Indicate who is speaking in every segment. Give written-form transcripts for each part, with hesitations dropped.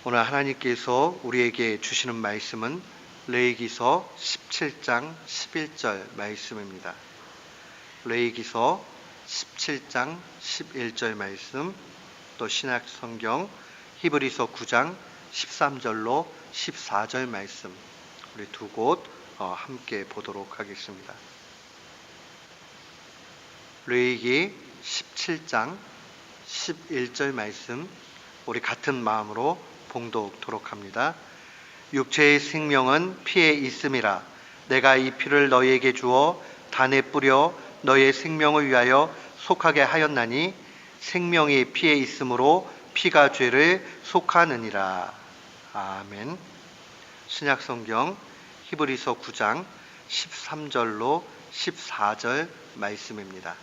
Speaker 1: 오늘 하나님께서 우리에게 주시는 말씀은 레위기서 17장 11절 말씀입니다. 레위기서 17장 11절 말씀, 또 신약 성경 히브리서 9장 13절로 14절 말씀, 우리 두 곳 함께 보도록 하겠습니다. 레위기 17장 11절 말씀, 우리 같은 마음으로 봉독토록 합니다. 육체의 생명은 피에 있음이라. 내가 이 피를 너희에게 주어 단에 뿌려 너희의 생명을 위하여 속하게 하였나니 생명이 피에 있으므로 피가 죄를 속하느니라. 아멘. 신약성경 히브리서 9장 13절로 14절 말씀입니다.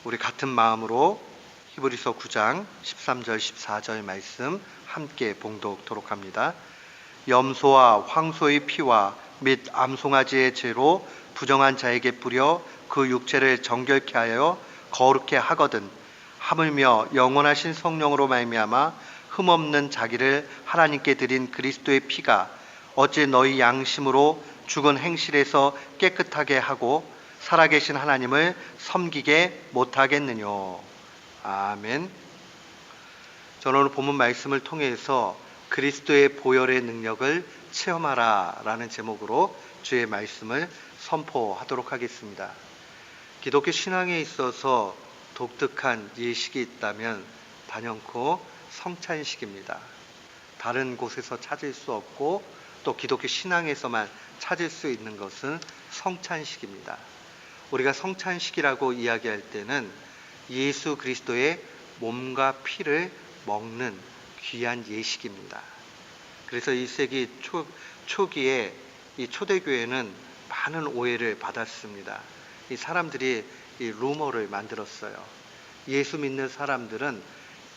Speaker 1: 우리 같은 마음으로 히브리서 9장 13절 14절 말씀 함께 봉독토록 합니다. 염소와 황소의 피와 및 암송아지의 죄로 부정한 자에게 뿌려 그 육체를 정결케 하여 거룩케 하거든 하물며 영원하신 성령으로 말미암아 흠없는 자기를 하나님께 드린 그리스도의 피가 어찌 너희 양심으로 죽은 행실에서 깨끗하게 하고 살아계신 하나님을 섬기게 못하겠느뇨. 아멘. 저는 오늘 본문 말씀을 통해서 그리스도의 보혈의 능력을 체험하라 라는 제목으로 주의 말씀을 선포하도록 하겠습니다. 기독교 신앙에 있어서 독특한 예식이 있다면 단연코 성찬식입니다. 다른 곳에서 찾을 수 없고 또 기독교 신앙에서만 찾을 수 있는 것은 성찬식입니다. 우리가 성찬식이라고 이야기할 때는 예수 그리스도의 몸과 피를 먹는 귀한 예식입니다. 그래서 1세기 초기에 이 초대교회는 많은 오해를 받았습니다. 이 사람들이 이 루머를 만들었어요. 예수 믿는 사람들은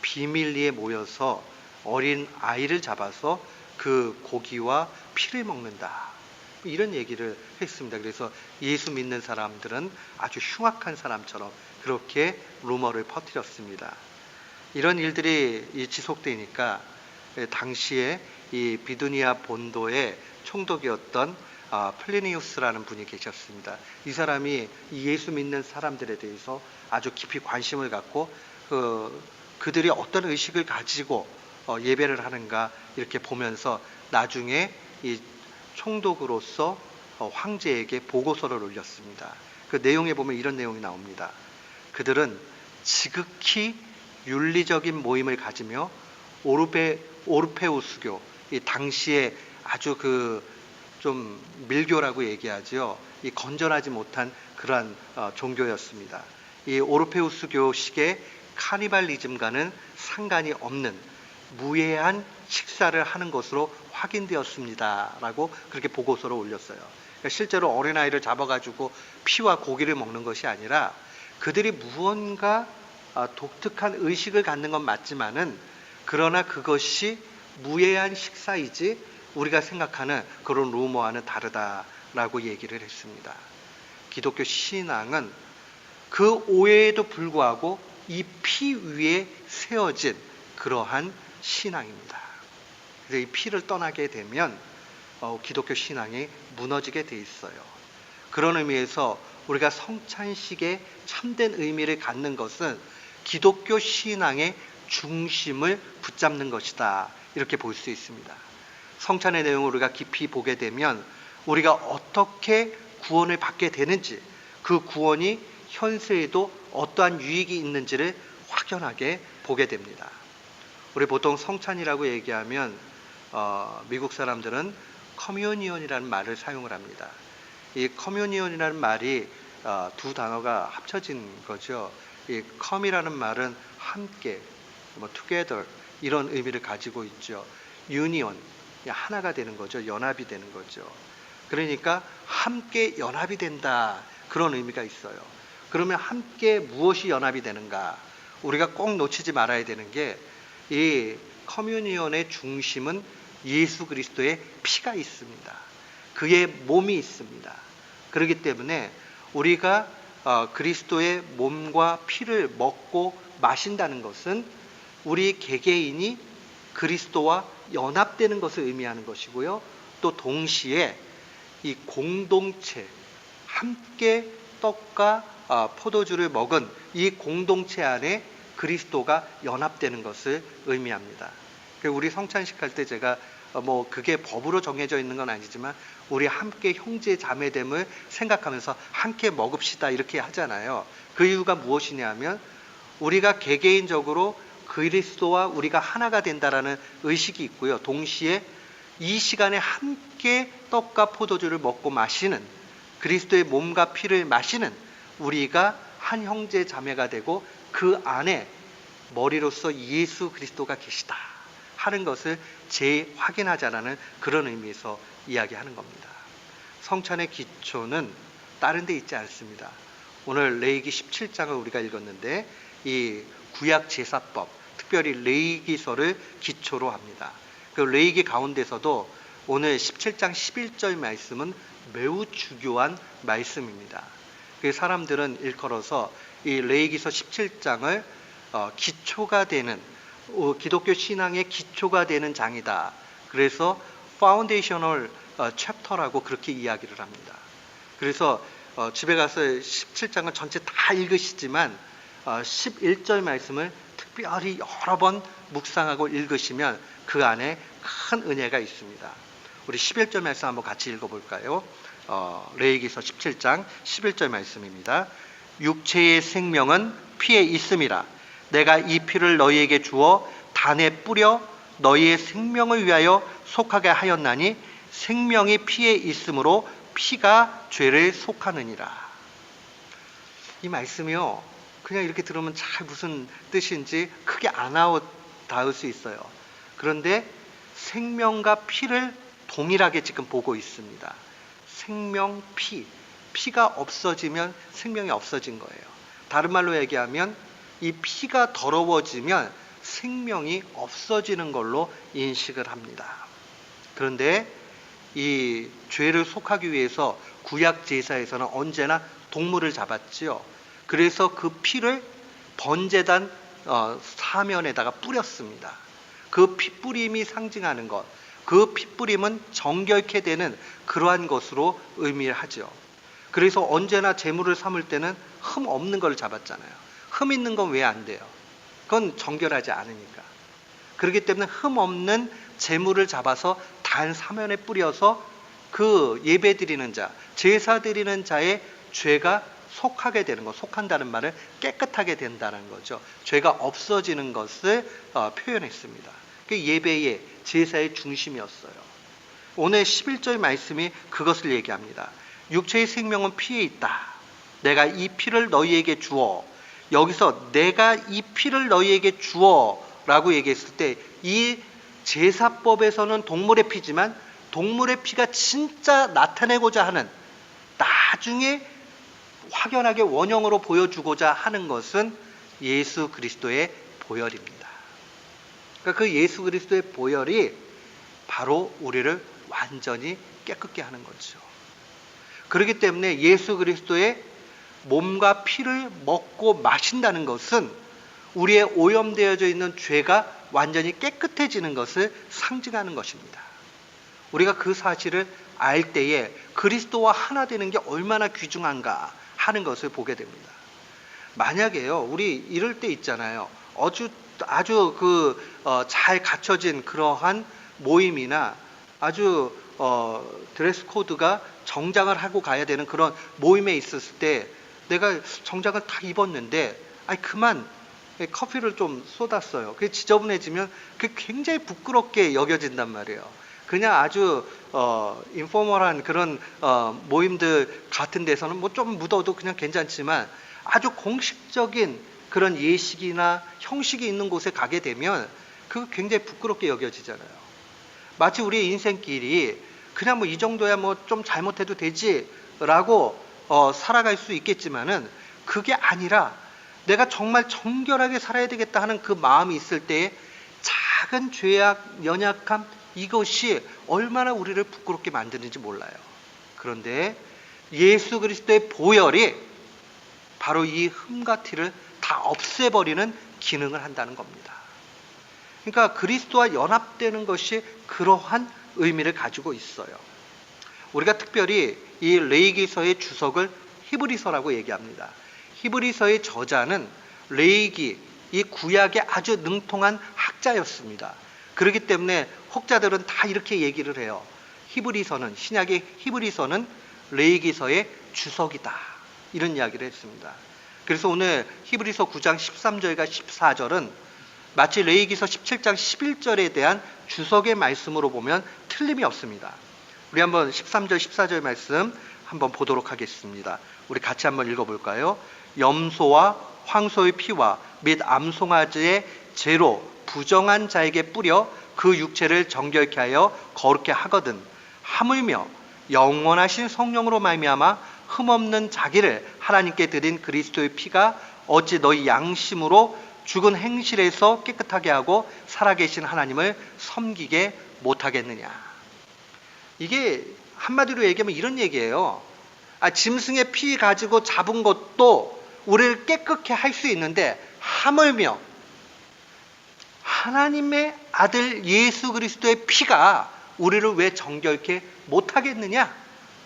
Speaker 1: 비밀리에 모여서 어린 아이를 잡아서 그 고기와 피를 먹는다, 이런 얘기를 했습니다. 그래서 예수 믿는 사람들은 아주 흉악한 사람처럼 그렇게 루머를 퍼뜨렸습니다. 이런 일들이 지속되니까 당시에 이 비두니아 본도의 총독이었던 플리니우스라는 분이 계셨습니다. 이 사람이 예수 믿는 사람들에 대해서 아주 깊이 관심을 갖고 그들이 어떤 의식을 가지고 예배를 하는가 이렇게 보면서 나중에 이 총독으로서 황제에게 보고서를 올렸습니다. 그 내용에 보면 이런 내용이 나옵니다. 그들은 지극히 윤리적인 모임을 가지며 오르페우스교, 이 당시에 아주 좀 밀교라고 얘기하죠. 이 건전하지 못한 그러한 종교였습니다. 이 오르페우스교식의 카니발리즘과는 상관이 없는 무해한 식사를 하는 것으로 확인되었습니다 라고 그렇게 보고서를 올렸어요. 그러니까 실제로 어린아이를 잡아가지고 피와 고기를 먹는 것이 아니라 그들이 무언가 독특한 의식을 갖는 건 맞지만은 그러나 그것이 무해한 식사이지 우리가 생각하는 그런 루머와는 다르다라고 얘기를 했습니다. 기독교 신앙은 그 오해에도 불구하고 이 피 위에 세워진 그러한 신앙입니다. 그래서 이 피를 떠나게 되면 기독교 신앙이 무너지게 돼 있어요. 그런 의미에서 우리가 성찬식의 참된 의미를 갖는 것은 기독교 신앙의 중심을 붙잡는 것이다, 이렇게 볼 수 있습니다. 성찬의 내용을 우리가 깊이 보게 되면 우리가 어떻게 구원을 받게 되는지, 그 구원이 현세에도 어떠한 유익이 있는지를 확연하게 보게 됩니다. 우리 보통 성찬이라고 얘기하면 미국 사람들은 커뮤니언이라는 말을 사용을 합니다. 이 커뮤니언이라는 말이 두 단어가 합쳐진 거죠. 이 come이라는 말은 함께, together 이런 의미를 가지고 있죠. union, 하나가 되는 거죠. 연합이 되는 거죠. 그러니까 함께 연합이 된다, 그런 의미가 있어요. 그러면 함께 무엇이 연합이 되는가? 우리가 꼭 놓치지 말아야 되는 게 이 커뮤니언의 중심은 예수 그리스도의 피가 있습니다. 그의 몸이 있습니다. 그렇기 때문에 우리가 그리스도의 몸과 피를 먹고 마신다는 것은 우리 개개인이 그리스도와 연합되는 것을 의미하는 것이고요. 또 동시에 이 공동체, 함께 떡과 포도주를 먹은 이 공동체 안에 그리스도가 연합되는 것을 의미합니다. 우리 성찬식 할 때 제가 그게 법으로 정해져 있는 건 아니지만 우리 함께 형제 자매됨을 생각하면서 함께 먹읍시다 이렇게 하잖아요. 그 이유가 무엇이냐 하면 우리가 개개인적으로 그리스도와 우리가 하나가 된다라는 의식이 있고요. 동시에 이 시간에 함께 떡과 포도주를 먹고 마시는, 그리스도의 몸과 피를 마시는 우리가 한 형제 자매가 되고 그 안에 머리로서 예수 그리스도가 계시다 하는 것을 재확인하자라는 그런 의미에서 이야기하는 겁니다. 성찬의 기초는 다른 데 있지 않습니다. 오늘 레위기 17장을 우리가 읽었는데 이 구약 제사법, 특별히 레위기서를 기초로 합니다. 그 레위기 가운데서도 오늘 17장 11절 말씀은 매우 중요한 말씀입니다. 그 사람들은 일컬어서 이 레위기서 17장을 기초가 되는, 기독교 신앙의 기초가 되는 장이다. 그래서 파운데이셔널 챕터라고 그렇게 이야기를 합니다. 그래서 집에 가서 17장을 전체 다 읽으시지만 11절 말씀을 특별히 여러 번 묵상하고 읽으시면 그 안에 큰 은혜가 있습니다. 우리 11절 말씀 한번 같이 읽어볼까요? 레위기서 17장 11절 말씀입니다. 육체의 생명은 피에 있음이라. 내가 이 피를 너희에게 주어 단에 뿌려 너희의 생명을 위하여 속하게 하였나니 생명이 피에 있으므로 피가 죄를 속하느니라. 이 말씀이요, 그냥 이렇게 들으면 잘 무슨 뜻인지 크게 안 와닿을 수 있어요. 그런데 생명과 피를 동일하게 지금 보고 있습니다. 생명, 피가 없어지면 생명이 없어진 거예요. 다른 말로 얘기하면 이 피가 더러워지면 생명이 없어지는 걸로 인식을 합니다. 그런데 이 죄를 속하기 위해서 구약 제사에서는 언제나 동물을 잡았지요. 그래서 그 피를 번제단 사면에다가 뿌렸습니다. 그 피뿌림이 상징하는 것, 그 피뿌림은 정결케 되는 그러한 것으로 의미를 하죠. 그래서 언제나 제물을 삼을 때는 흠 없는 걸 잡았잖아요. 흠 있는 건 왜 안 돼요? 그건 정결하지 않으니까. 그렇기 때문에 흠 없는 제물을 잡아서 단 사면에 뿌려서 그 예배 드리는 자, 제사 드리는 자의 죄가 속하게 되는 것, 속한다는 말은 깨끗하게 된다는 거죠. 죄가 없어지는 것을 표현했습니다. 그게 예배의, 제사의 중심이었어요. 오늘 11절 말씀이 그것을 얘기합니다. 육체의 생명은 피에 있다. 내가 이 피를 너희에게 주어. 여기서 내가 이 피를 너희에게 주어 라고 얘기했을 때 이 제사법에서는 동물의 피지만 동물의 피가 진짜 나타내고자 하는, 나중에 확연하게 원형으로 보여주고자 하는 것은 예수 그리스도의 보혈입니다. 그러니까 그 예수 그리스도의 보혈이 바로 우리를 완전히 깨끗게 하는 거죠. 그렇기 때문에 예수 그리스도의 몸과 피를 먹고 마신다는 것은 우리의 오염되어져 있는 죄가 완전히 깨끗해지는 것을 상징하는 것입니다. 우리가 그 사실을 알 때에 그리스도와 하나 되는 게 얼마나 귀중한가 하는 것을 보게 됩니다. 만약에요, 우리 이럴 때 있잖아요. 아주 잘 갖춰진 그러한 모임이나 아주 드레스 코드가 정장을 하고 가야 되는 그런 모임에 있었을 때 내가 정장을 다 입었는데 그만 커피를 좀 쏟았어요. 그게 지저분해지면 그게 굉장히 부끄럽게 여겨진단 말이에요. 그냥 아주 인포멀한 그런 모임들 같은 데서는 뭐 좀 묻어도 그냥 괜찮지만 아주 공식적인 그런 예식이나 형식이 있는 곳에 가게 되면 그거 굉장히 부끄럽게 여겨지잖아요. 마치 우리의 인생길이 그냥 뭐 이 정도야 뭐 좀 잘못해도 되지라고 살아갈 수 있겠지만은 그게 아니라 내가 정말 정결하게 살아야 되겠다 하는 그 마음이 있을 때에 작은 죄악, 연약함, 이것이 얼마나 우리를 부끄럽게 만드는지 몰라요. 그런데 예수 그리스도의 보혈이 바로 이 흠과 티를 다 없애버리는 기능을 한다는 겁니다. 그러니까 그리스도와 연합되는 것이 그러한 의미를 가지고 있어요. 우리가 특별히 이 레위기서의 주석을 히브리서라고 얘기합니다. 히브리서의 저자는 레위기, 이 구약의 아주 능통한 학자였습니다. 그렇기 때문에 혹자들은 다 이렇게 얘기를 해요. 히브리서는, 신약의 히브리서는 레위기서의 주석이다, 이런 이야기를 했습니다. 그래서 오늘 히브리서 9장 13절과 14절은 마치 레위기서 17장 11절에 대한 주석의 말씀으로 보면 틀림이 없습니다. 우리 한번 13절 14절 말씀 한번 보도록 하겠습니다. 우리 같이 한번 읽어볼까요? 염소와 황소의 피와 및 암송아지의 재로 부정한 자에게 뿌려 그 육체를 정결케 하여 거룩게 하거든 하물며 영원하신 성령으로 말미암아 흠없는 자기를 하나님께 드린 그리스도의 피가 어찌 너희 양심으로 죽은 행실에서 깨끗하게 하고 살아계신 하나님을 섬기게 못하겠느냐. 이게 한마디로 얘기하면 이런 얘기예요. 짐승의 피 가지고 잡은 것도 우리를 깨끗게 할 수 있는데 하물며 하나님의 아들 예수 그리스도의 피가 우리를 왜 정결케 못하겠느냐?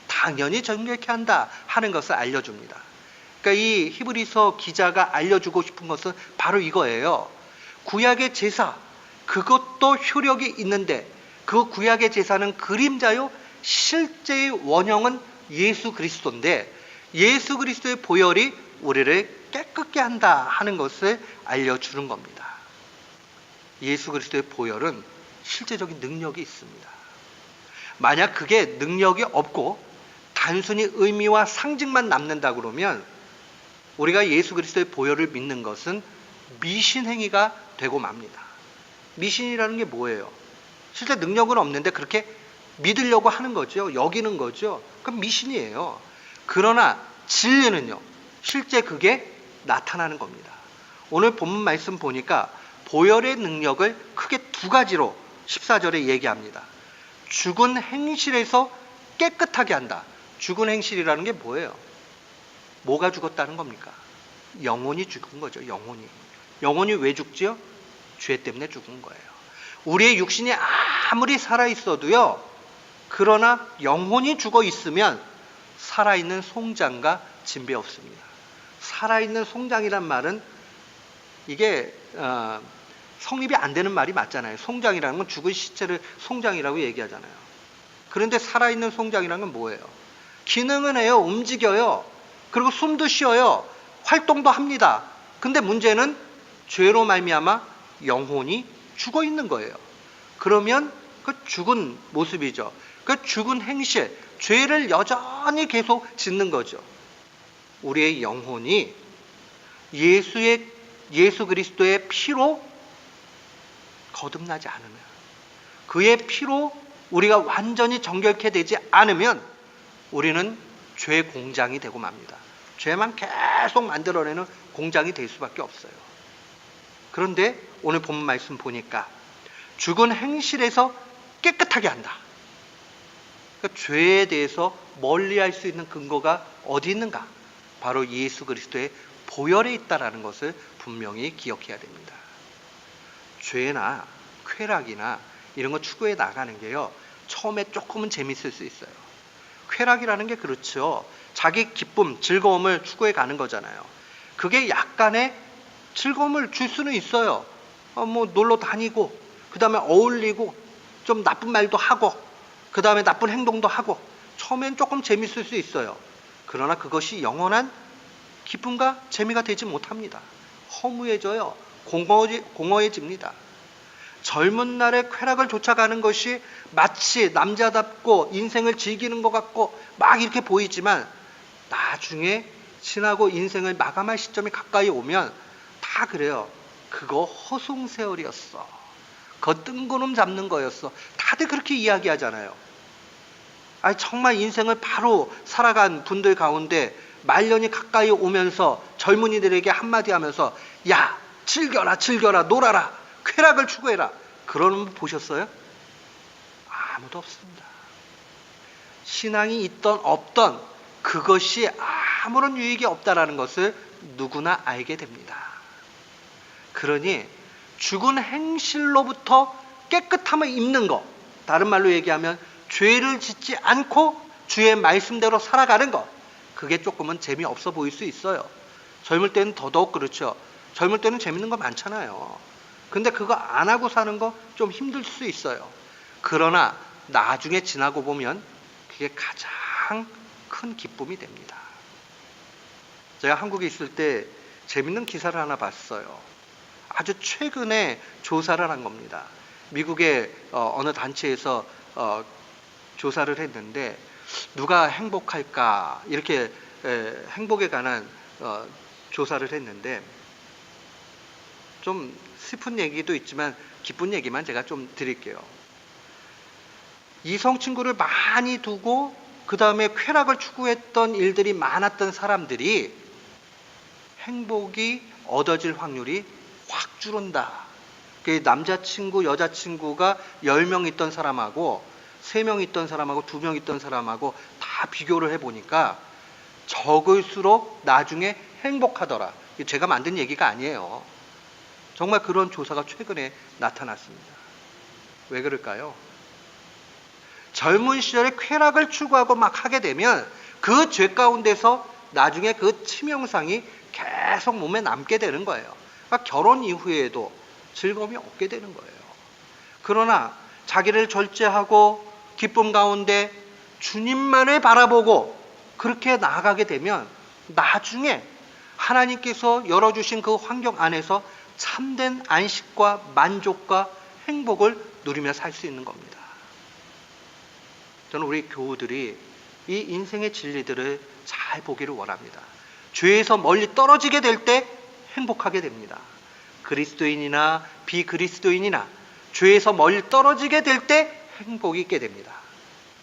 Speaker 1: 당연히 정결케 한다 하는 것을 알려줍니다. 그러니까 이 히브리서 기자가 알려주고 싶은 것은 바로 이거예요. 구약의 제사, 그것도 효력이 있는데 그 구약의 제사는 그림자요, 실제의 원형은 예수 그리스도인데 예수 그리스도의 보혈이 우리를 깨끗게 한다 하는 것을 알려주는 겁니다. 예수 그리스도의 보혈은 실제적인 능력이 있습니다. 만약 그게 능력이 없고 단순히 의미와 상징만 남는다 그러면 우리가 예수 그리스도의 보혈을 믿는 것은 미신행위가 되고 맙니다. 미신이라는 게 뭐예요? 실제 능력은 없는데 그렇게 믿으려고 하는 거죠. 여기는 거죠. 그럼 미신이에요. 그러나 진리는요, 실제 그게 나타나는 겁니다. 오늘 본문 말씀 보니까 보혈의 능력을 크게 두 가지로 14절에 얘기합니다. 죽은 행실에서 깨끗하게 한다. 죽은 행실이라는 게 뭐예요? 뭐가 죽었다는 겁니까? 영혼이 죽은 거죠. 영혼이. 영혼이 왜 죽지요? 죄 때문에 죽은 거예요. 우리의 육신이 아무리 살아있어도요, 그러나 영혼이 죽어 있으면 살아있는 송장과 진배 없습니다. 살아있는 송장이란 말은 이게 성립이 안 되는 말이 맞잖아요. 송장이라는 건 죽은 시체를 송장이라고 얘기하잖아요. 그런데 살아있는 송장이라는 건 뭐예요? 기능은 해요. 움직여요. 그리고 숨도 쉬어요. 활동도 합니다. 근데 문제는 죄로 말미암아 영혼이 죽어 있는 거예요. 그러면 그 죽은 모습이죠. 그 죽은 행실, 죄를 여전히 계속 짓는 거죠. 우리의 영혼이 예수 그리스도의 피로 거듭나지 않으면, 그의 피로 우리가 완전히 정결케 되지 않으면 우리는 죄 공장이 되고 맙니다. 죄만 계속 만들어내는 공장이 될 수밖에 없어요. 그런데 오늘 본문 말씀 보니까 죽은 행실에서 깨끗하게 한다. 그러니까 죄에 대해서 멀리할 수 있는 근거가 어디 있는가? 바로 예수 그리스도의 보혈에 있다라는 것을 분명히 기억해야 됩니다. 죄나 쾌락이나 이런 거 추구해 나가는 게요, 처음에 조금은 재밌을 수 있어요. 쾌락이라는 게 그렇죠. 자기 기쁨, 즐거움을 추구해 가는 거잖아요. 그게 약간의 즐거움을 줄 수는 있어요. 뭐 놀러 다니고, 그 다음에 어울리고, 좀 나쁜 말도 하고, 그 다음에 나쁜 행동도 하고, 처음엔 조금 재밌을 수 있어요. 그러나 그것이 영원한 기쁨과 재미가 되지 못합니다. 허무해져요. 공허해집니다. 젊은 날의 쾌락을 쫓아가는 것이 마치 남자답고 인생을 즐기는 것 같고 막 이렇게 보이지만 나중에 지나고 인생을 마감할 시점이 가까이 오면 다 그래요. 그거 허송세월이었어. 그거 뜬구름 잡는 거였어. 다들 그렇게 이야기하잖아요. 정말 인생을 바로 살아간 분들 가운데 말년이 가까이 오면서 젊은이들에게 한마디 하면서 야, 즐겨라, 놀아라, 쾌락을 추구해라. 그러는 분 보셨어요? 아무도 없습니다. 신앙이 있던 없던 그것이 아무런 유익이 없다라는 것을 누구나 알게 됩니다. 그러니 죽은 행실로부터 깨끗함을 입는 것, 다른 말로 얘기하면 죄를 짓지 않고 주의 말씀대로 살아가는 것, 그게 조금은 재미없어 보일 수 있어요. 젊을 때는 더더욱 그렇죠. 젊을 때는 재밌는 거 많잖아요. 근데 그거 안 하고 사는 거 좀 힘들 수 있어요. 그러나 나중에 지나고 보면 그게 가장 큰 기쁨이 됩니다. 제가 한국에 있을 때 재밌는 기사를 하나 봤어요. 아주 최근에 조사를 한 겁니다. 미국의 어느 단체에서 조사를 했는데 누가 행복할까 이렇게 행복에 관한 조사를 했는데 좀 슬픈 얘기도 있지만 기쁜 얘기만 제가 좀 드릴게요. 이성 친구를 많이 두고 그 다음에 쾌락을 추구했던 일들이 많았던 사람들이 행복이 얻어질 확률이 확 줄은다. 그 남자친구, 여자친구가 10명 있던 사람하고 3명 있던 사람하고 2명 있던 사람하고 다 비교를 해보니까 적을수록 나중에 행복하더라. 제가 만든 얘기가 아니에요. 정말 그런 조사가 최근에 나타났습니다. 왜 그럴까요? 젊은 시절에 쾌락을 추구하고 막 하게 되면 그 죄 가운데서 나중에 그 치명상이 계속 몸에 남게 되는 거예요. 그러니까 결혼 이후에도 즐거움이 없게 되는 거예요. 그러나 자기를 절제하고 기쁨 가운데 주님만을 바라보고 그렇게 나아가게 되면 나중에 하나님께서 열어주신 그 환경 안에서 참된 안식과 만족과 행복을 누리며 살 수 있는 겁니다. 저는 우리 교우들이 이 인생의 진리들을 잘 보기를 원합니다. 죄에서 멀리 떨어지게 될 때 행복하게 됩니다. 그리스도인이나 비그리스도인이나 죄에서 멀리 떨어지게 될 때 행복이 있게 됩니다.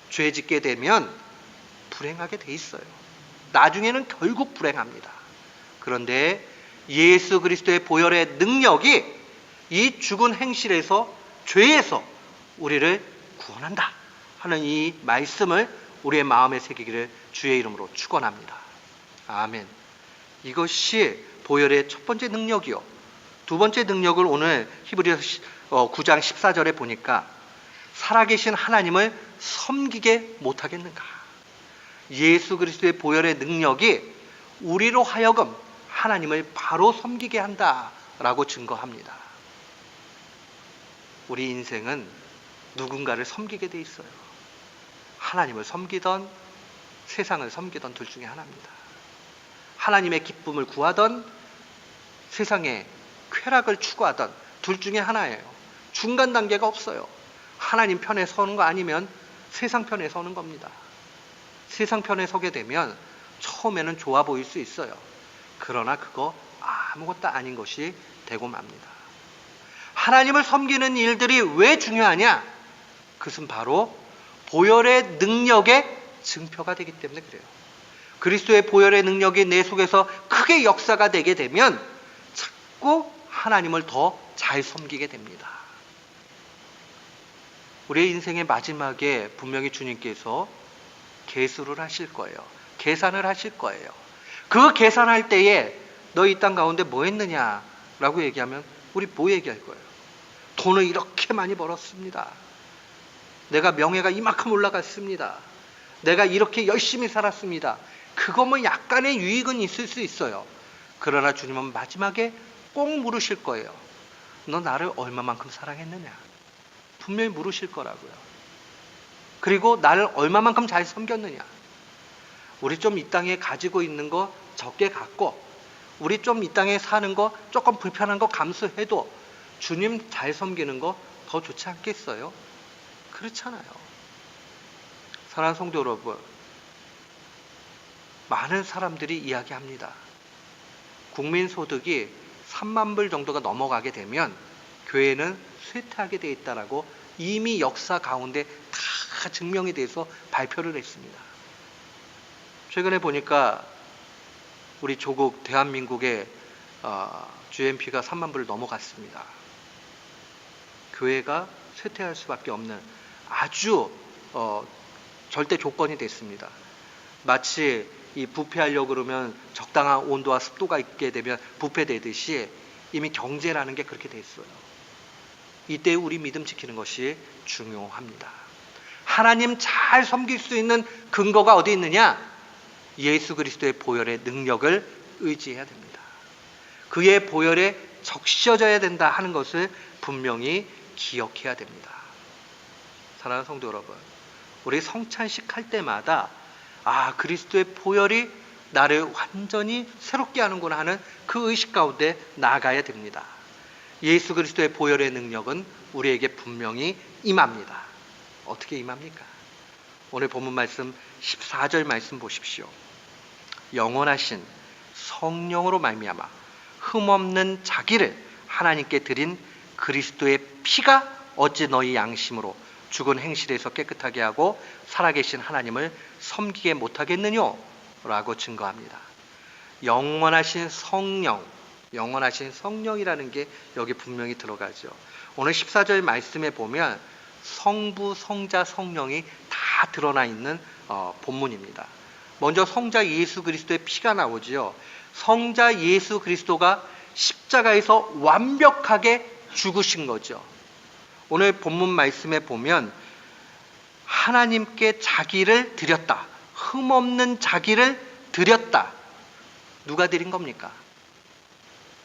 Speaker 1: 죄 짓게 되면 불행하게 돼 있어요. 나중에는 결국 불행합니다. 그런데 예수 그리스도의 보혈의 능력이 이 죽은 행실에서 죄에서 우리를 구원한다 하는 이 말씀을 우리의 마음에 새기기를 주의 이름으로 축원합니다. 아멘. 이것이 보혈의 첫 번째 능력이요. 두 번째 능력을 오늘 히브리서 9장 14절에 보니까 살아계신 하나님을 섬기게 못하겠는가. 예수 그리스도의 보혈의 능력이 우리로 하여금 하나님을 바로 섬기게 한다라고 증거합니다. 우리 인생은 누군가를 섬기게 돼 있어요. 하나님을 섬기던 세상을 섬기던 둘 중에 하나입니다. 하나님의 기쁨을 구하던 세상의 쾌락을 추구하던 둘 중에 하나예요. 중간 단계가 없어요. 하나님 편에 서는 거 아니면 세상 편에 서는 겁니다. 세상 편에 서게 되면 처음에는 좋아 보일 수 있어요. 그러나 그거 아무것도 아닌 것이 되고 맙니다. 하나님을 섬기는 일들이 왜 중요하냐? 그것은 바로 보혈의 능력의 증표가 되기 때문에 그래요. 그리스도의 보혈의 능력이 내 속에서 크게 역사가 되게 되면 자꾸 하나님을 더 잘 섬기게 됩니다. 우리의 인생의 마지막에 분명히 주님께서 계수를 하실 거예요. 계산을 하실 거예요. 그 계산할 때에 너 이 땅 가운데 뭐 했느냐 라고 얘기하면 우리 뭐 얘기할 거예요? 돈을 이렇게 많이 벌었습니다. 내가 명예가 이만큼 올라갔습니다. 내가 이렇게 열심히 살았습니다. 그거 뭐 약간의 유익은 있을 수 있어요. 그러나 주님은 마지막에 꼭 물으실 거예요. 너 나를 얼마만큼 사랑했느냐? 분명히 물으실 거라고요. 그리고 나를 얼마만큼 잘 섬겼느냐? 우리 좀 이 땅에 가지고 있는 거 적게 갖고 우리 좀 이 땅에 사는 거 조금 불편한 거 감수해도 주님 잘 섬기는 거 더 좋지 않겠어요? 그렇잖아요. 사랑하는 성도 여러분, 많은 사람들이 이야기합니다. 국민소득이 3만 불 정도가 넘어가게 되면 교회는 쇠퇴하게 돼 있다라고 이미 역사 가운데 다 증명이 돼서 발표를 했습니다. 최근에 보니까 우리 조국 대한민국의 GNP가 3만 불을 넘어갔습니다. 교회가 쇠퇴할 수밖에 없는 아주 절대 조건이 됐습니다. 마치 이 부패하려고 그러면 적당한 온도와 습도가 있게 되면 부패되듯이 이미 경제라는 게 그렇게 됐어요. 이때 우리 믿음 지키는 것이 중요합니다. 하나님 잘 섬길 수 있는 근거가 어디 있느냐? 예수 그리스도의 보혈의 능력을 의지해야 됩니다. 그의 보혈에 적셔져야 된다 하는 것을 분명히 기억해야 됩니다. 사랑하는 성도 여러분, 우리 성찬식 할 때마다 그리스도의 보혈이 나를 완전히 새롭게 하는구나 하는 그 의식 가운데 나아가야 됩니다. 예수 그리스도의 보혈의 능력은 우리에게 분명히 임합니다. 어떻게 임합니까? 오늘 본문 말씀 14절 말씀 보십시오. 영원하신 성령으로 말미암아 흠없는 자기를 하나님께 드린 그리스도의 피가 어찌 너희 양심으로 죽은 행실에서 깨끗하게 하고 살아계신 하나님을 섬기게 못하겠느뇨? 라고 증거합니다. 영원하신 성령, 영원하신 성령이라는 게 여기 분명히 들어가죠. 오늘 14절 말씀에 보면 성부, 성자, 성령이 다 드러나 있는 본문입니다. 먼저 성자 예수 그리스도의 피가 나오지요. 성자 예수 그리스도가 십자가에서 완벽하게 죽으신 거죠. 오늘 본문 말씀에 보면 하나님께 자기를 드렸다. 흠없는 자기를 드렸다. 누가 드린 겁니까?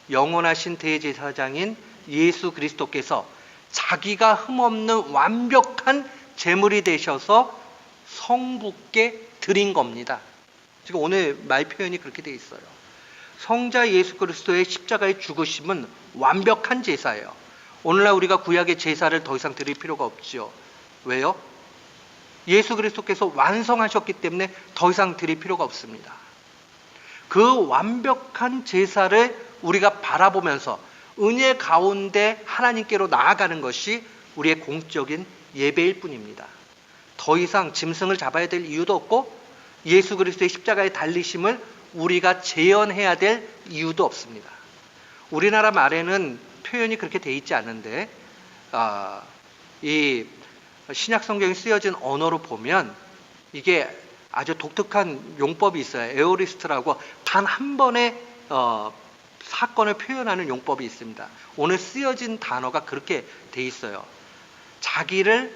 Speaker 1: 영원하신 대제사장인 예수 그리스도께서 자기가 흠없는 완벽한 제물이 되셔서 성부께 드린 겁니다. 지금 오늘 말 표현이 그렇게 되어 있어요. 성자 예수 그리스도의 십자가의 죽으심은 완벽한 제사예요. 오늘날 우리가 구약의 제사를 더 이상 드릴 필요가 없죠. 왜요? 예수 그리스도께서 완성하셨기 때문에 더 이상 드릴 필요가 없습니다. 그 완벽한 제사를 우리가 바라보면서 은혜 가운데 하나님께로 나아가는 것이 우리의 공적인 예배일 뿐입니다. 더 이상 짐승을 잡아야 될 이유도 없고 예수 그리스도의 십자가의 달리심을 우리가 재현해야 될 이유도 없습니다. 우리나라 말에는 표현이 그렇게 돼 있지 않은데 이 신약 성경에 쓰여진 언어로 보면 이게 아주 독특한 용법이 있어요. 에오리스트라고 단 한 번의 사건을 표현하는 용법이 있습니다. 오늘 쓰여진 단어가 그렇게 돼 있어요. 자기를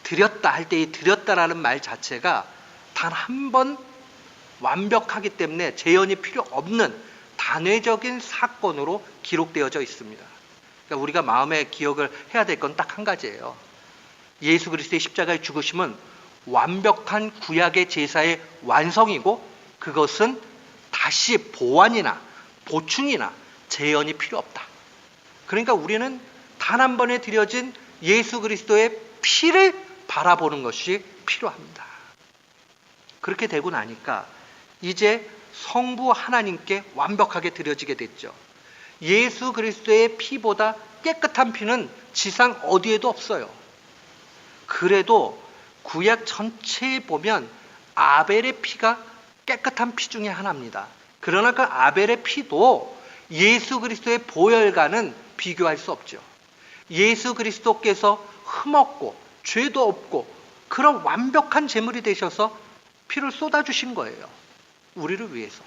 Speaker 1: 드렸다 할 때 이 드렸다라는 말 자체가 단 한 번 완벽하기 때문에 재현이 필요 없는 단회적인 사건으로 기록되어져 있습니다. 그러니까 우리가 마음에 기억을 해야 될 건 딱 한 가지예요. 예수 그리스도의 십자가의 죽으심은 완벽한 구약의 제사의 완성이고 그것은 다시 보완이나 보충이나 재현이 필요 없다. 그러니까 우리는 단 한 번에 드려진 예수 그리스도의 피를 바라보는 것이 필요합니다. 그렇게 되고 나니까 이제 성부 하나님께 완벽하게 드려지게 됐죠. 예수 그리스도의 피보다 깨끗한 피는 지상 어디에도 없어요. 그래도 구약 전체에 보면 아벨의 피가 깨끗한 피 중에 하나입니다. 그러나 그 아벨의 피도 예수 그리스도의 보혈과는 비교할 수 없죠. 예수 그리스도께서 흠없고 죄도 없고 그런 완벽한 제물이 되셔서 피를 쏟아주신 거예요. 우리를 위해서.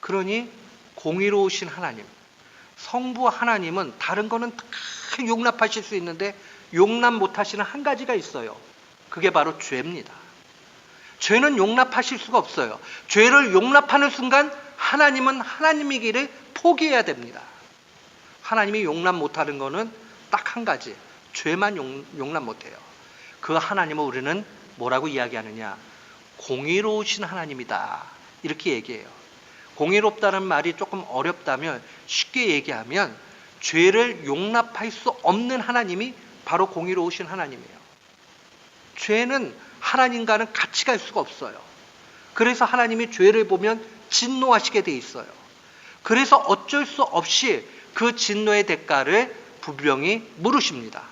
Speaker 1: 그러니 공의로우신 하나님, 성부 하나님은 다른 거는 다 용납하실 수 있는데 용납 못하시는 한 가지가 있어요. 그게 바로 죄입니다. 죄는 용납하실 수가 없어요. 죄를 용납하는 순간 하나님은 하나님이기를 포기해야 됩니다. 하나님이 용납 못하는 거는 딱 한 가지, 죄만 용납 못해요. 그 하나님을 우리는 뭐라고 이야기하느냐? 공의로우신 하나님이다. 이렇게 얘기해요. 공의롭다는 말이 조금 어렵다면 쉽게 얘기하면 죄를 용납할 수 없는 하나님이 바로 공의로우신 하나님이에요. 죄는 하나님과는 같이 갈 수가 없어요. 그래서 하나님이 죄를 보면 진노하시게 돼 있어요. 그래서 어쩔 수 없이 그 진노의 대가를 분명히 물으십니다.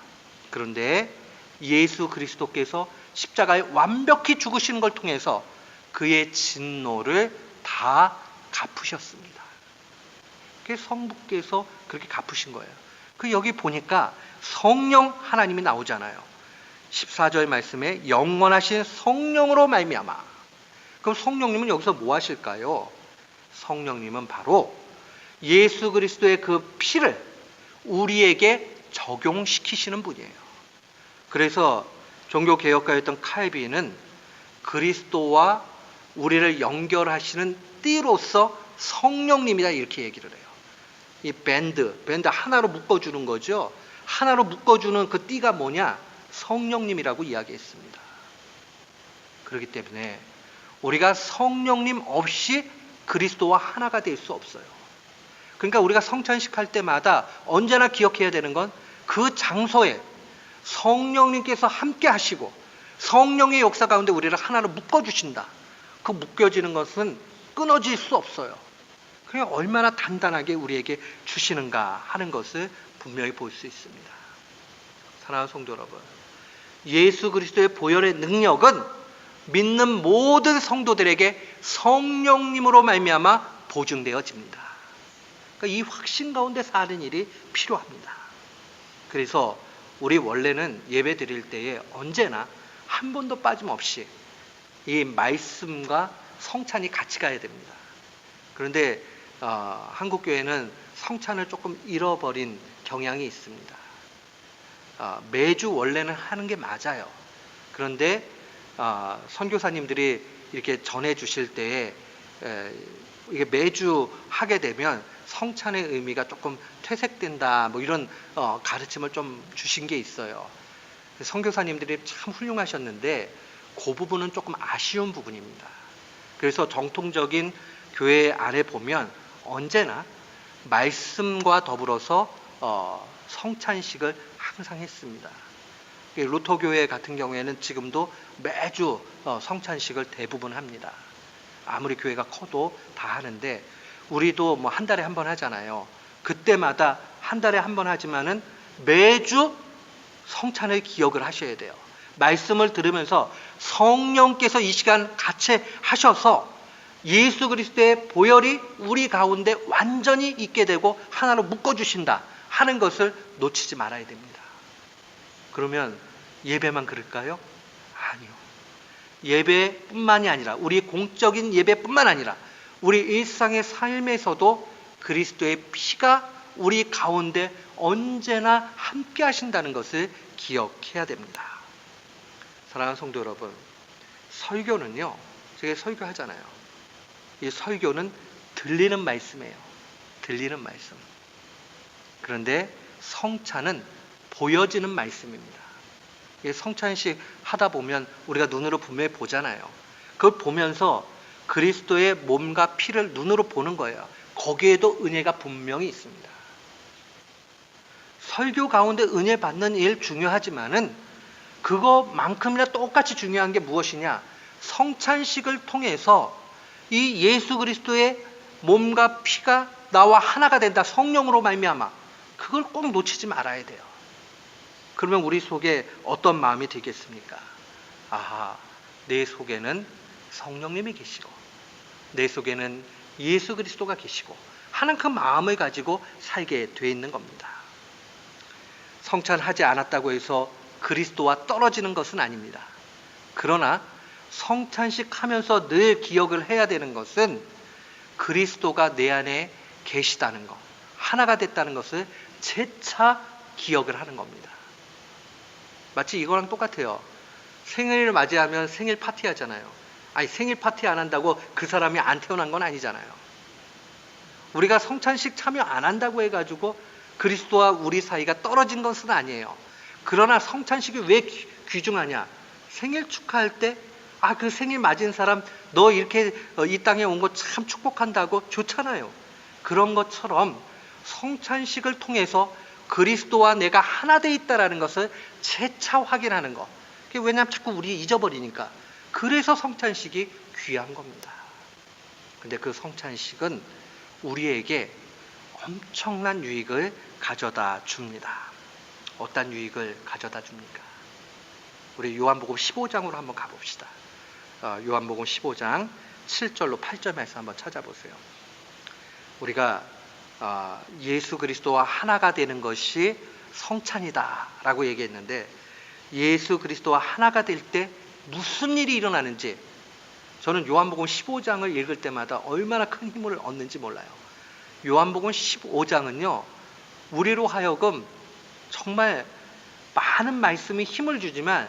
Speaker 1: 그런데 예수 그리스도께서 십자가에 완벽히 죽으시는 걸 통해서 그의 진노를 다 갚으셨습니다. 그게 성부께서 그렇게 갚으신 거예요. 여기 보니까 성령 하나님이 나오잖아요. 14절 말씀에 영원하신 성령으로 말미암아. 그럼 성령님은 여기서 뭐 하실까요? 성령님은 바로 예수 그리스도의 그 피를 우리에게 적용시키시는 분이에요. 그래서 종교개혁가였던 칼빈은 그리스도와 우리를 연결하시는 띠로서 성령님이다 이렇게 얘기를 해요. 이 밴드 하나로 묶어주는 거죠. 하나로 묶어주는 그 띠가 뭐냐? 성령님이라고 이야기했습니다. 그렇기 때문에 우리가 성령님 없이 그리스도와 하나가 될 수 없어요. 그러니까 우리가 성찬식 할 때마다 언제나 기억해야 되는 건 그 장소에 성령님께서 함께 하시고 성령의 역사 가운데 우리를 하나로 묶어주신다. 그 묶여지는 것은 끊어질 수 없어요. 그게 얼마나 단단하게 우리에게 주시는가 하는 것을 분명히 볼 수 있습니다. 사랑하는 성도 여러분, 예수 그리스도의 보혈의 능력은 믿는 모든 성도들에게 성령님으로 말미암아 보증되어집니다. 그러니까 이 확신 가운데 사는 일이 필요합니다. 그래서 우리 원래는 예배 드릴 때에 언제나 한 번도 빠짐없이 이 말씀과 성찬이 같이 가야 됩니다. 그런데 한국교회는 성찬을 조금 잃어버린 경향이 있습니다. 매주 원래는 하는 게 맞아요. 그런데 선교사님들이 이렇게 전해 주실 때에 이게 매주 하게 되면 성찬의 의미가 조금 퇴색된다 뭐 이런 가르침을 좀 주신 게 있어요. 선교사님들이 참 훌륭하셨는데 그 부분은 조금 아쉬운 부분입니다. 그래서 정통적인 교회 안에 보면 언제나 말씀과 더불어서 성찬식을 항상 했습니다. 루터교회 같은 경우에는 지금도 매주 성찬식을 대부분 합니다. 아무리 교회가 커도 다 하는데 우리도 뭐 한 달에 한 번 하잖아요. 그때마다 한 달에 한 번 하지만은 매주 성찬을 기억을 하셔야 돼요. 말씀을 들으면서 성령께서 이 시간 같이 하셔서 예수 그리스도의 보혈이 우리 가운데 완전히 있게 되고 하나로 묶어주신다 하는 것을 놓치지 말아야 됩니다. 그러면 예배만 그럴까요? 아니요. 예배뿐만이 아니라 우리 공적인 예배뿐만 아니라 우리 일상의 삶에서도 그리스도의 피가 우리 가운데 언제나 함께 하신다는 것을 기억해야 됩니다. 사랑하는 성도 여러분, 설교는요, 제가 설교하잖아요. 이 설교는 들리는 말씀이에요. 들리는 말씀. 그런데 성찬은 보여지는 말씀입니다. 성찬식 하다 보면 우리가 눈으로 분명히 보잖아요. 그걸 보면서 그리스도의 몸과 피를 눈으로 보는 거예요. 거기에도 은혜가 분명히 있습니다. 설교 가운데 은혜 받는 일 중요하지만은 그것만큼이나 똑같이 중요한 게 무엇이냐? 성찬식을 통해서 이 예수 그리스도의 몸과 피가 나와 하나가 된다. 성령으로 말미암아. 그걸 꼭 놓치지 말아야 돼요. 그러면 우리 속에 어떤 마음이 들겠습니까? 아하, 내 속에는 성령님이 계시고 내 속에는 예수 그리스도가 계시고 하는 그 마음을 가지고 살게 돼 있는 겁니다. 성찬하지 않았다고 해서 그리스도와 떨어지는 것은 아닙니다. 그러나 성찬식 하면서 늘 기억을 해야 되는 것은 그리스도가 내 안에 계시다는 것, 하나가 됐다는 것을 재차 기억을 하는 겁니다. 마치 이거랑 똑같아요. 생일을 맞이하면 생일 파티 하잖아요. 아니, 생일 파티 안 한다고 그 사람이 안 태어난 건 아니잖아요. 우리가 성찬식 참여 안 한다고 해가지고 그리스도와 우리 사이가 떨어진 것은 아니에요. 그러나 성찬식이 왜 귀중하냐? 생일 축하할 때 그 생일 맞은 사람 너 이렇게 이 땅에 온 거 참 축복한다고 좋잖아요. 그런 것처럼 성찬식을 통해서 그리스도와 내가 하나 돼 있다라는 것을 재차 확인하는 거. 왜냐하면 자꾸 우리 잊어버리니까. 그래서 성찬식이 귀한 겁니다. 근데 그 성찬식은 우리에게 엄청난 유익을 가져다 줍니다. 어떤 유익을 가져다 줍니까? 우리 요한복음 15장으로 한번 가봅시다. 요한복음 15장 7절로 8절 말씀 한번 찾아보세요. 우리가 예수 그리스도와 하나가 되는 것이 성찬이다라고 얘기했는데, 예수 그리스도와 하나가 될 때 무슨 일이 일어나는지 저는 요한복음 15장을 읽을 때마다 얼마나 큰 힘을 얻는지 몰라요. 요한복음 15장은요, 우리로 하여금 정말 많은 말씀이 힘을 주지만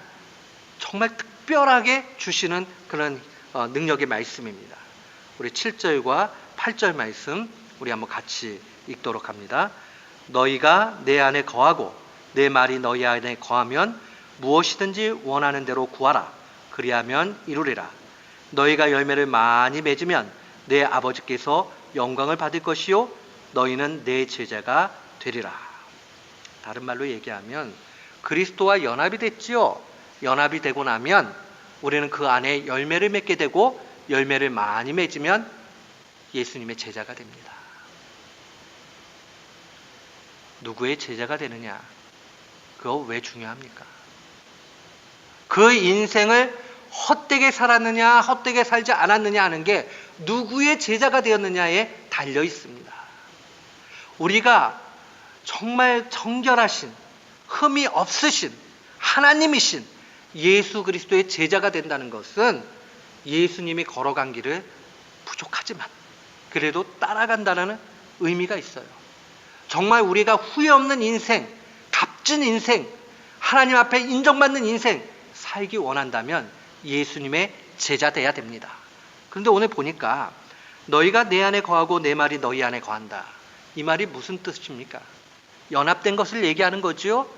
Speaker 1: 정말 특별하게 주시는 그런 능력의 말씀입니다. 우리 7절과 8절 말씀 우리 한번 같이 읽도록 합니다. 너희가 내 안에 거하고 내 말이 너희 안에 거하면 무엇이든지 원하는 대로 구하라. 그리하면 이루리라. 너희가 열매를 많이 맺으면 내 아버지께서 영광을 받을 것이요 너희는 내 제자가 되리라. 다른 말로 얘기하면 그리스도와 연합이 됐지요. 연합이 되고 나면 우리는 그 안에 열매를 맺게 되고, 열매를 많이 맺으면 예수님의 제자가 됩니다. 누구의 제자가 되느냐? 그거 왜 중요합니까? 그 인생을 헛되게 살았느냐 헛되게 살지 않았느냐 하는 게 누구의 제자가 되었느냐에 달려 있습니다. 우리가 정말 정결하신, 흠이 없으신 하나님이신 예수 그리스도의 제자가 된다는 것은 예수님이 걸어간 길을 부족하지만 그래도 따라간다는 의미가 있어요. 정말 우리가 후회 없는 인생, 값진 인생, 하나님 앞에 인정받는 인생 살기 원한다면 예수님의 제자 돼야 됩니다. 그런데 오늘 보니까 너희가 내 안에 거하고 내 말이 너희 안에 거한다. 이 말이 무슨 뜻입니까? 연합된 것을 얘기하는 거죠.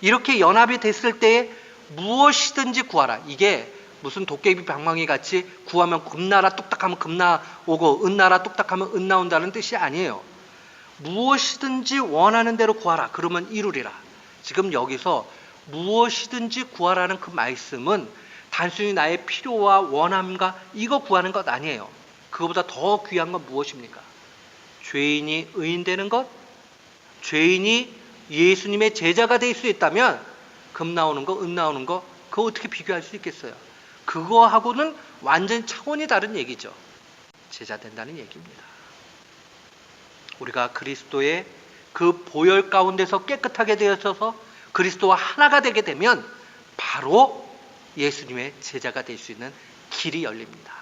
Speaker 1: 이렇게 연합이 됐을 때에 무엇이든지 구하라. 이게 무슨 도깨비 방망이 같이 구하면 금 나라 뚝딱하면 금 나오고 은 나라 뚝딱하면 은 나온다는 뜻이 아니에요. 무엇이든지 원하는 대로 구하라. 그러면 이루리라. 지금 여기서 무엇이든지 구하라는 그 말씀은 단순히 나의 필요와 원함과 이거 구하는 것 아니에요. 그거보다 더 귀한 건 무엇입니까? 죄인이 의인 되는 것, 죄인이 예수님의 제자가 될 수 있다면 금 나오는 거, 은 나오는 거 그거 어떻게 비교할 수 있겠어요? 그거하고는 완전 차원이 다른 얘기죠. 제자 된다는 얘기입니다. 우리가 그리스도의 그 보혈 가운데서 깨끗하게 되어서 그리스도와 하나가 되게 되면 바로 예수님의 제자가 될 수 있는 길이 열립니다.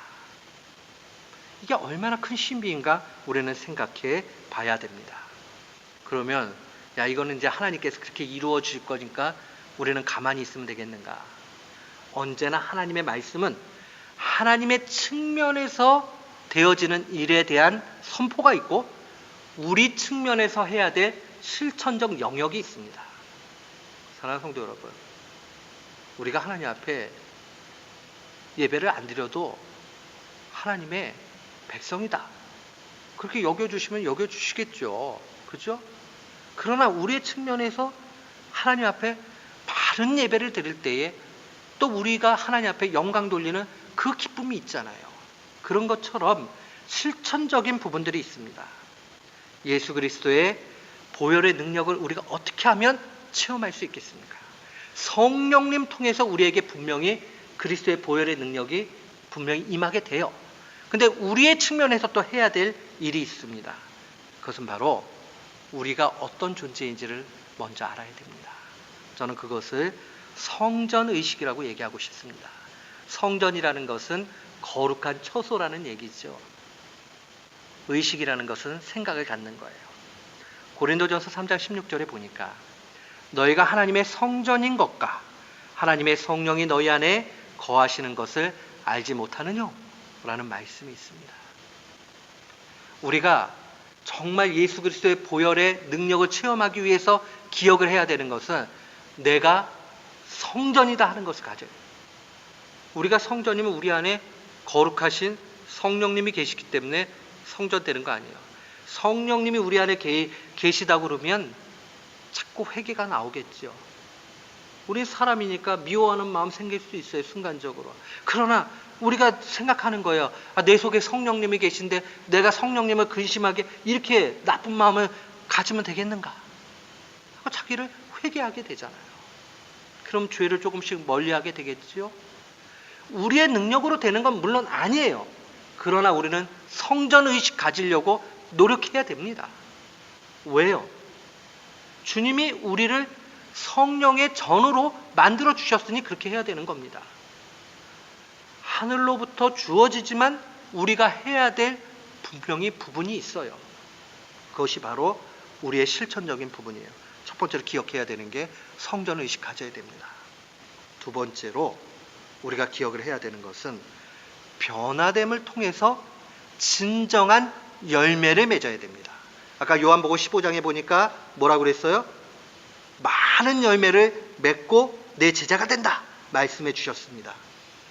Speaker 1: 이게 얼마나 큰 신비인가 우리는 생각해 봐야 됩니다. 그러면 야, 이거는 이제 하나님께서 그렇게 이루어 주실 거니까 우리는 가만히 있으면 되겠는가? 언제나 하나님의 말씀은 하나님의 측면에서 되어지는 일에 대한 선포가 있고 우리 측면에서 해야 될 실천적 영역이 있습니다. 사랑하는 성도 여러분, 우리가 하나님 앞에 예배를 안 드려도 하나님의 백성이다. 그렇게 여겨주시면 여겨주시겠죠. 그죠? 그러나 우리의 측면에서 하나님 앞에 바른 예배를 드릴 때에 또 우리가 하나님 앞에 영광 돌리는 그 기쁨이 있잖아요. 그런 것처럼 실천적인 부분들이 있습니다. 예수 그리스도의 보혈의 능력을 우리가 어떻게 하면 체험할 수 있겠습니까? 성령님 통해서 우리에게 분명히 그리스도의 보혈의 능력이 분명히 임하게 돼요. 근데 우리의 측면에서 또 해야 될 일이 있습니다. 그것은 바로 우리가 어떤 존재인지를 먼저 알아야 됩니다. 저는 그것을 성전의식이라고 얘기하고 싶습니다. 성전이라는 것은 거룩한 처소라는 얘기죠. 의식이라는 것은 생각을 갖는 거예요. 고린도전서 3장 16절에 보니까 너희가 하나님의 성전인 것과 하나님의 성령이 너희 안에 거하시는 것을 알지 못하느냐? 라는 말씀이 있습니다. 우리가 정말 예수 그리스도의 보혈의 능력을 체험하기 위해서 기억을 해야 되는 것은 내가 성전이다 하는 것을 가져요. 우리가 성전이면 우리 안에 거룩하신 성령님이 계시기 때문에 성전되는 거 아니에요. 성령님이 우리 안에 계시다고 그러면 자꾸 회개가 나오겠죠. 우리 사람이니까 미워하는 마음 생길 수 있어요. 순간적으로. 그러나 우리가 생각하는 거예요. 내 속에 성령님이 계신데 내가 성령님을 근심하게 이렇게 나쁜 마음을 가지면 되겠는가? 하고 자기를 회개하게 되잖아요. 그럼 죄를 조금씩 멀리하게 되겠지요. 우리의 능력으로 되는 건 물론 아니에요. 그러나 우리는 성전의식 가지려고 노력해야 됩니다. 왜요? 주님이 우리를 성령의 전으로 만들어 주셨으니 그렇게 해야 되는 겁니다. 하늘로부터 주어지지만 우리가 해야 될 분명히 부분이 있어요. 그것이 바로 우리의 실천적인 부분이에요. 첫 번째로 기억해야 되는 게 성전의식 가져야 됩니다. 두 번째로 우리가 기억을 해야 되는 것은 변화됨을 통해서 진정한 열매를 맺어야 됩니다. 아까 요한복음 15장에 보니까 뭐라고 그랬어요? 많은 열매를 맺고 내 제자가 된다 말씀해 주셨습니다.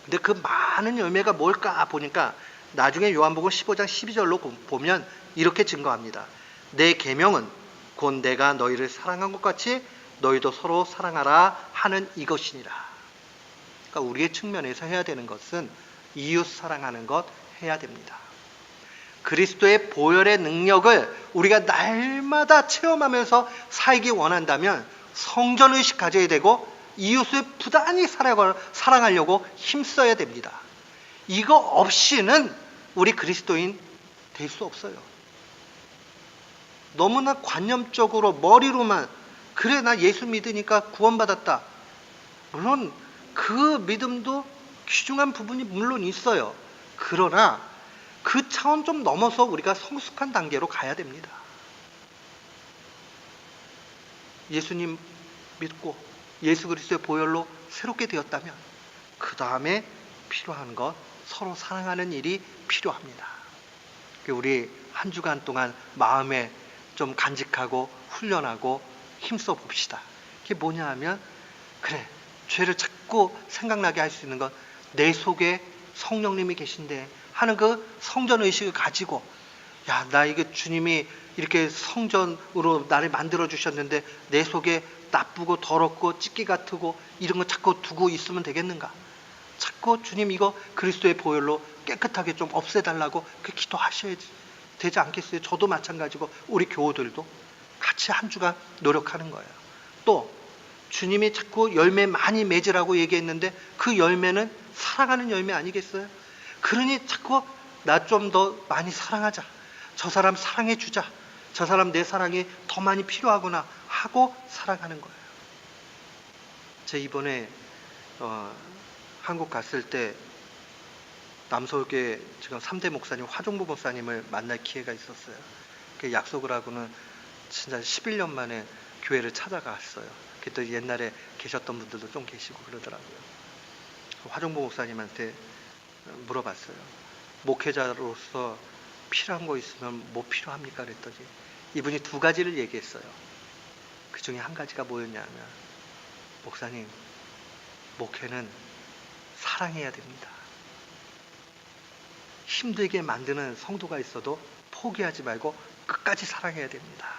Speaker 1: 근데 그 많은 열매가 뭘까 보니까 나중에 요한복음 15장 12절로 보면 이렇게 증거합니다. 내 계명은 곧 내가 너희를 사랑한 것 같이 너희도 서로 사랑하라 하는 이것이니라. 그러니까 우리의 측면에서 해야 되는 것은 이웃 사랑하는 것 해야 됩니다. 그리스도의 보혈의 능력을 우리가 날마다 체험하면서 살기 원한다면 성전의식 가져야 되고 이웃을 부단히 사랑하려고 힘써야 됩니다. 이거 없이는 우리 그리스도인 될 수 없어요. 너무나 관념적으로 머리로만 그래 나 예수 믿으니까 구원받았다. 물론 그 믿음도 귀중한 부분이 물론 있어요. 그러나 그 차원 좀 넘어서 우리가 성숙한 단계로 가야 됩니다. 예수님 믿고 예수 그리스도의 보혈로 새롭게 되었다면 그 다음에 필요한 것 서로 사랑하는 일이 필요합니다. 우리 한 주간 동안 마음에 좀 간직하고 훈련하고 힘써 봅시다. 그게 뭐냐 하면 그래 죄를 자꾸 생각나게 할 수 있는 건 내 속에 성령님이 계신데 하는 그 성전의식을 가지고 야, 나 이게 주님이 이렇게 성전으로 나를 만들어 주셨는데 내 속에 나쁘고 더럽고 찢기 같고 이런 거 자꾸 두고 있으면 되겠는가? 자꾸 주님 이거 그리스도의 보혈로 깨끗하게 좀 없애달라고 그 기도하셔야지 되지 않겠어요? 저도 마찬가지고 우리 교우들도 같이 한 주간 노력하는 거예요. 또 주님이 자꾸 열매 많이 맺으라고 얘기했는데 그 열매는 사랑하는 열매 아니겠어요? 그러니 자꾸 나 좀 더 많이 사랑하자. 저 사람 사랑해 주자. 저 사람 내 사랑이 더 많이 필요하구나 하고 사랑하는 거예요. 제가 이번에 한국 갔을 때 남서울교회 지금 3대 목사님 화종보 목사님을 만날 기회가 있었어요. 그 약속을 하고는 진짜 11년 만에 교회를 찾아갔어요. 그때 옛날에 계셨던 분들도 좀 계시고 그러더라고요. 화종보 목사님한테 물어봤어요. 목회자로서 필요한 거 있으면 뭐 필요합니까? 그랬더니 이분이 두 가지를 얘기했어요. 그 중에 한 가지가 뭐였냐면 목사님, 목회는 사랑해야 됩니다. 힘들게 만드는 성도가 있어도 포기하지 말고 끝까지 사랑해야 됩니다.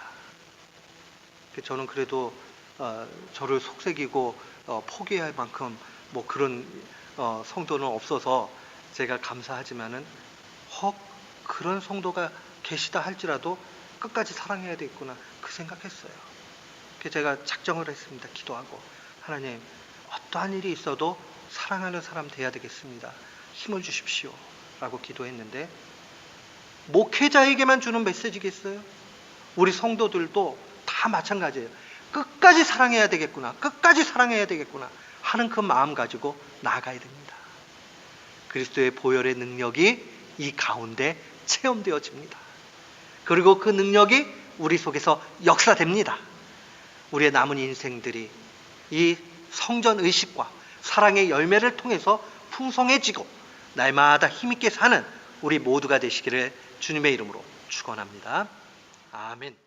Speaker 1: 저는 그래도 저를 속삭이고 포기할 만큼 뭐 그런 성도는 없어서 제가 감사하지만은 그런 성도가 계시다 할지라도 끝까지 사랑해야 되겠구나 그 생각했어요. 그래서 제가 작정을 했습니다. 기도하고 하나님 어떠한 일이 있어도 사랑하는 사람 돼야 되겠습니다. 힘을 주십시오 라고 기도했는데 목회자에게만 주는 메시지겠어요? 우리 성도들도 다 마찬가지예요. 끝까지 사랑해야 되겠구나 끝까지 사랑해야 되겠구나 하는 그 마음 가지고 나아가야 됩니다. 그리스도의 보혈의 능력이 이 가운데 체험되어집니다. 그리고 그 능력이 우리 속에서 역사됩니다. 우리의 남은 인생들이 이 성전의식과 사랑의 열매를 통해서 풍성해지고 날마다 힘있게 사는 우리 모두가 되시기를 주님의 이름으로 축원합니다. 아멘.